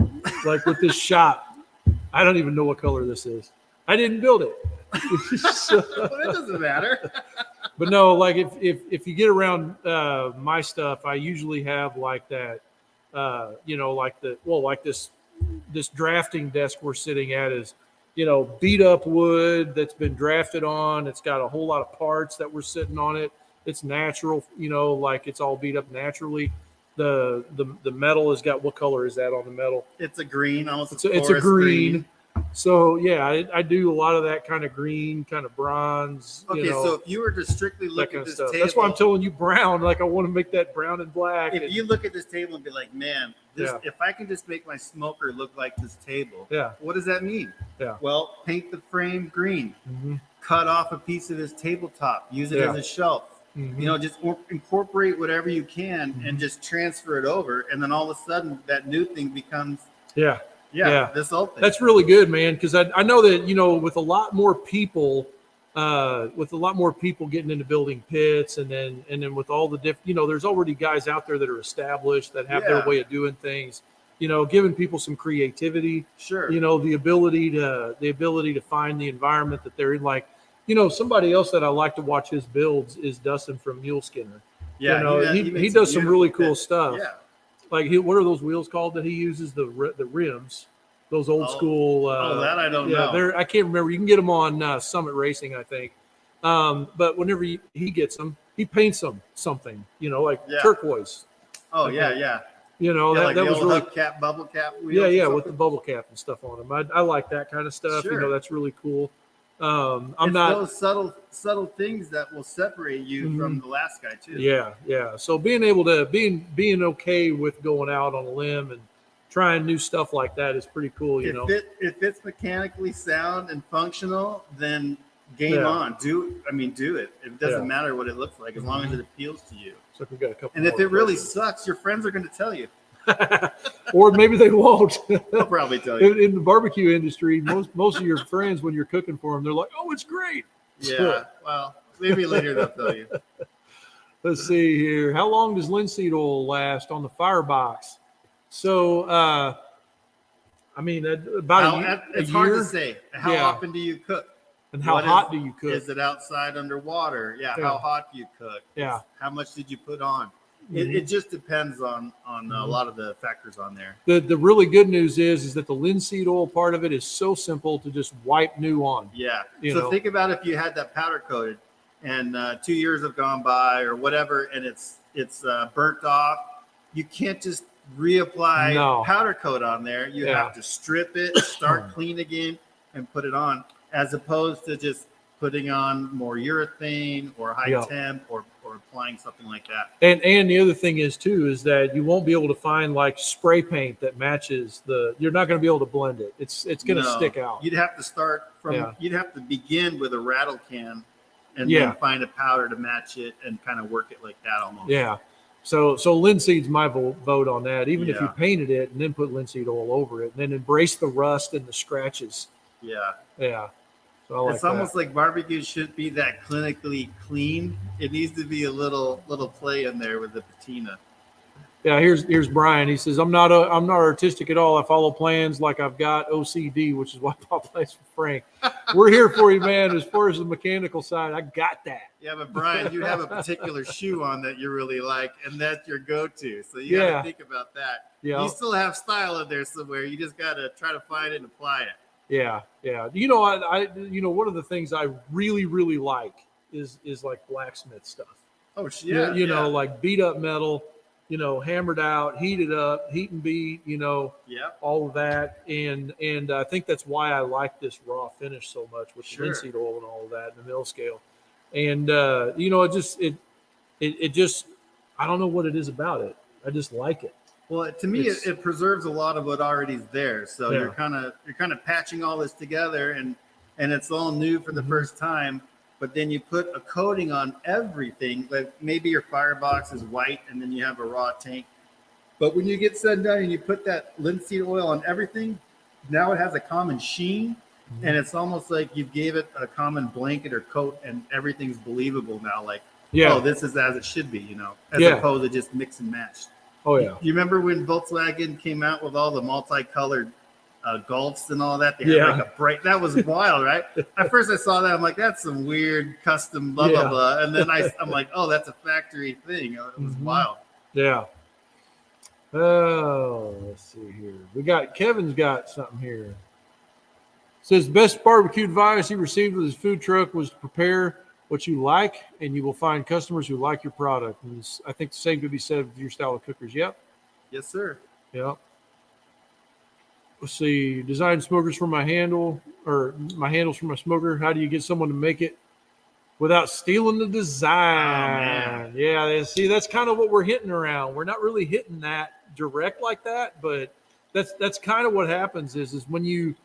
Like with this shop, I don't even know what color this is. I didn't build it. So, well, it doesn't matter. But no, like if you get around my stuff, I usually have like that. You know, like this drafting desk we're sitting at is, you know, beat up wood that's been drafted on. It's got a whole lot of parts that we're sitting on it. It's natural, you know, like it's all beat up naturally. The metal has got, what color is that on the metal? It's a green, almost. It's a green. So yeah, I do a lot of that kind of green, kind of bronze. Okay, you know, so if you were to strictly look at this table, that's why I'm telling you brown. Like I want to make that brown and black. If you look at this table and be like, man, if I can just make my smoker look like this table, what does that mean? Yeah. Well, paint the frame green, cut off a piece of this tabletop, use it as a shelf. You know, just incorporate whatever you can and just transfer it over, and then all of a sudden that new thing becomes this old thing. That's really good, man, because I know that, you know, with a lot more people getting into building pits, and then with all the different, you know, there's already guys out there that are established that have their way of doing things, you know, giving people some creativity, you know, the ability to find the environment that they're in. Like, you know, somebody else that I like to watch his builds is Dustin from Mule Skinner. Yeah, you know, he does some really cool stuff. Yeah. Like, what are those wheels called that he uses? The rims, those old school. That I don't know. I can't remember. You can get them on Summit Racing, I think. But whenever he gets them, he paints them something, you know, like turquoise. Oh, yeah. You know, like that was really bubble cap wheels. Yeah, with the bubble cap and stuff on them. I like that kind of stuff. Sure. You know, that's really cool. It's those subtle things that will separate you from the last guy too. Yeah. So being able to being okay with going out on a limb and trying new stuff like that is pretty cool. You know, if it's mechanically sound and functional, then game on. Do it. It doesn't matter what it looks like as long as it appeals to you. So we got a couple. And if it really sucks, your friends are going to tell you. Or maybe they won't. They'll probably tell you. In the barbecue industry, most of your friends, when you're cooking for them, they're like, "Oh, it's great." Yeah. Well, maybe later they'll tell you. Let's see here. How long does linseed oil last on the firebox? So, I mean, about a year. It's hard to say. How often do you cook? And how hot do you cook? Is it outside underwater? Yeah. How hot do you cook? Yeah. How much did you put on? It just depends on a lot of the factors on there. The really good news is that the linseed oil part of it is so simple to just wipe new on. Yeah. So think about if you had that powder coated and 2 years have gone by or whatever, and it's burnt off. You can't just reapply powder coat on there. You have to strip it, start clean again, and put it on, as opposed to just putting on more urethane or high temp or applying something like that. And the other thing is too, is that you won't be able to find like spray paint that matches you're not going to be able to blend it. It's going to stick out. You'd have to start from, you'd have to begin with a rattle can and then find a powder to match it and kind of work it like that almost. Yeah. So linseed's my vote on that. Even if you painted it and then put linseed oil over it and then embrace the rust and the scratches. Yeah. Yeah. So it's almost like barbecue shouldn't be that clinically clean. It needs to be a little play in there with the patina. Yeah, here's Brian. He says, I'm not artistic at all. I follow plans like I've got OCD, which is why I plays for Frank. We're here for you, man. As far as the mechanical side, I got that. Yeah, but Brian, you have a particular shoe on that you really like, and that's your go-to. So you got to think about that. Yeah. You still have style in there somewhere. You just got to try to find it and apply it. Yeah. You know, I one of the things I really, really like is like blacksmith stuff. Oh, yeah. You know, like beat up metal, you know, hammered out, heated up, heat and beat, you know, all of that. And I think that's why I like this raw finish so much with the linseed oil and all of that and the mill scale. And, you know, it just, I don't know what it is about it. I just like it. Well, to me, it preserves a lot of what already is there. So Yeah. you're kind of patching all this together, and it's all new for the first time. But then you put a coating on everything. Like maybe your firebox is white, and then you have a raw tank. But when you get set done and you put that linseed oil on everything, now it has a common sheen, and it's almost like you gave it a common blanket or coat, and everything's believable now. Like, oh, this is as it should be, as opposed to just mix and match. Oh yeah. You remember when Volkswagen came out with all the multicolored Golfs and all that? They had like a bright. That was wild, right? At first I saw that, I'm like, that's some weird custom blah blah blah, and then I'm like, oh, that's a factory thing. It was wild. Yeah. Oh, let's see here. Kevin's got something here. It says best barbecue advice he received with his food truck was to prepare what you like, and you will find customers who like your product. And I think the same could be said with your style of cookers. Yep. Yes, sir. Yep. Let's see. Design smokers for my handle, or my handles for my smoker. How do you get someone to make it without stealing the design? Oh, yeah. See, that's kind of what we're hitting around. We're not really hitting that direct like that, but that's kind of what happens is when you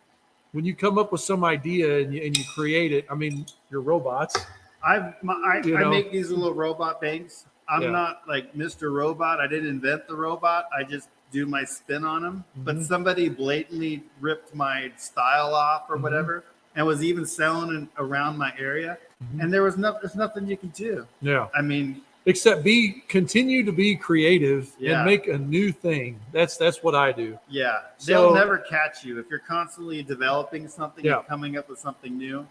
come up with some idea and you create it. I mean, you're robots. I make these little robot banks. I'm not like Mr. Robot. I didn't invent the robot. I just do my spin on them. But somebody blatantly ripped my style off or whatever, and was even selling it around my area. And there's nothing you can do. Yeah. I mean, except continue to be creative and make a new thing. That's what I do. Yeah. They'll never catch you if you're constantly developing something and coming up with something new.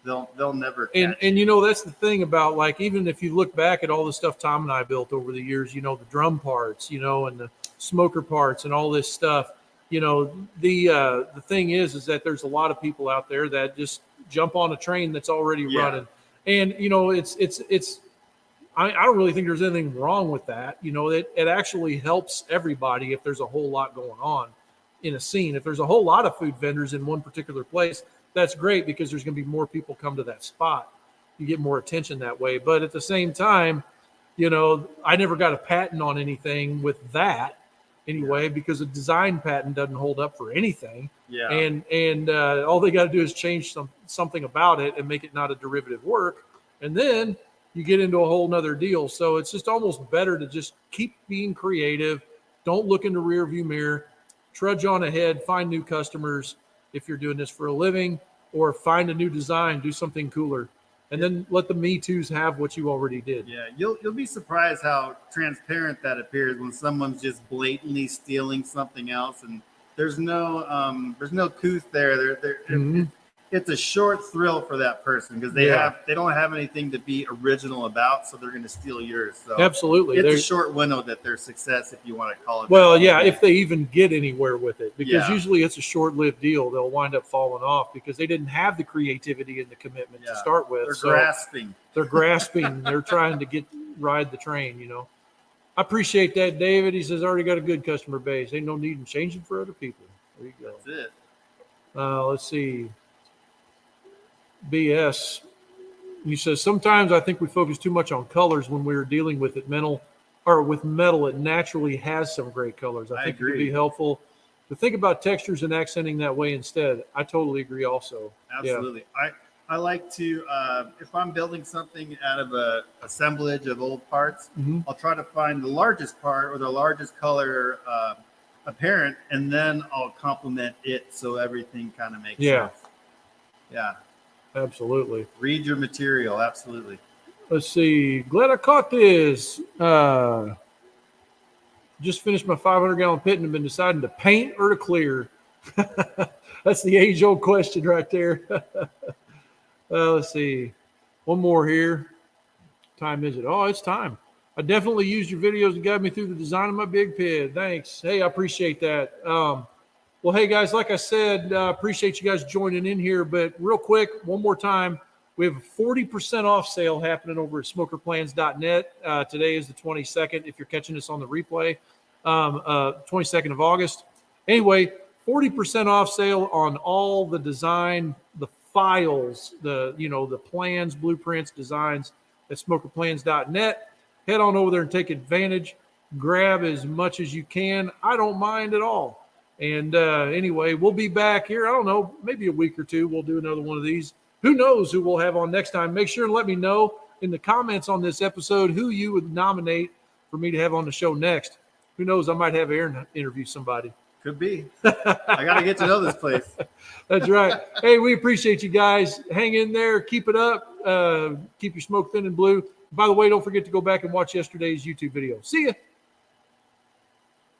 They'll never catch you. And that's the thing about, like, even if you look back at all the stuff Tom and I built over the years, the drum parts, and the smoker parts and all this stuff, the thing is that there's a lot of people out there that just jump on a train that's already running. And, I don't really think there's anything wrong with that. It actually helps everybody if there's a whole lot going on in a scene. If there's a whole lot of food vendors in one particular place, that's great because there's going to be more people come to that spot. You get more attention that way. But at the same time, I never got a patent on anything with that anyway, because a design patent doesn't hold up for anything. Yeah. And all they got to do is change something about it and make it not a derivative work. And then you get into a whole nother deal. So it's just almost better to just keep being creative. Don't look in the rear view mirror, trudge on ahead, find new customers if you're doing this for a living, or find a new design, do something cooler, and then let the Me Too's have what you already did. Yeah, you'll be surprised how transparent that appears when someone's just blatantly stealing something else, and there's no couth there. It's a short thrill for that person because they don't have anything to be original about, so they're going to steal yours. So absolutely, it's a short window that their success, if you want to call it. Well, if they even get anywhere with it, because usually it's a short-lived deal. They'll wind up falling off because they didn't have the creativity and the commitment to start with. They're grasping. They're trying to ride the train. I appreciate that, David. He says, I already got a good customer base. Ain't no need in changing for other people. There you go. That's it. Let's see. BS. He says, sometimes I think we focus too much on colors when we're dealing with metal. It naturally has some great colors. I think it would be helpful to think about textures and accenting that way instead. I totally agree also. Absolutely. Yeah. I like to, if I'm building something out of a assemblage of old parts, I'll try to find the largest part or the largest color apparent, and then I'll complement it so everything kind of makes sense. Yeah. Absolutely. Read your material. Absolutely. Let's see. Glad I caught this. Just finished my 500-gallon pit and have been deciding to paint or to clear. That's the age-old question right there. Let's see. One more here. What time is it? Oh, it's time. I definitely used your videos to guide me through the design of my big pit. Thanks. Hey, I appreciate that. Well, hey, guys, like I said, appreciate you guys joining in here. But real quick, one more time, we have a 40% off sale happening over at smokerplans.net. Today is the 22nd, if you're catching this on the replay, 22nd of August. Anyway, 40% off sale on all the design, the files, the plans, blueprints, designs at smokerplans.net. head on over there and take advantage. Grab as much as you can. I don't mind at all. And anyway, we'll be back here. I don't know, maybe a week or two. We'll do another one of these. Who knows who we'll have on next time? Make sure and let me know in the comments on this episode who you would nominate for me to have on the show next. Who knows? I might have Aaron interview somebody. Could be. I got to get to know this place. That's right. Hey, we appreciate you guys. Hang in there. Keep it up. Keep your smoke thin and blue. By the way, don't forget to go back and watch yesterday's YouTube video. See ya.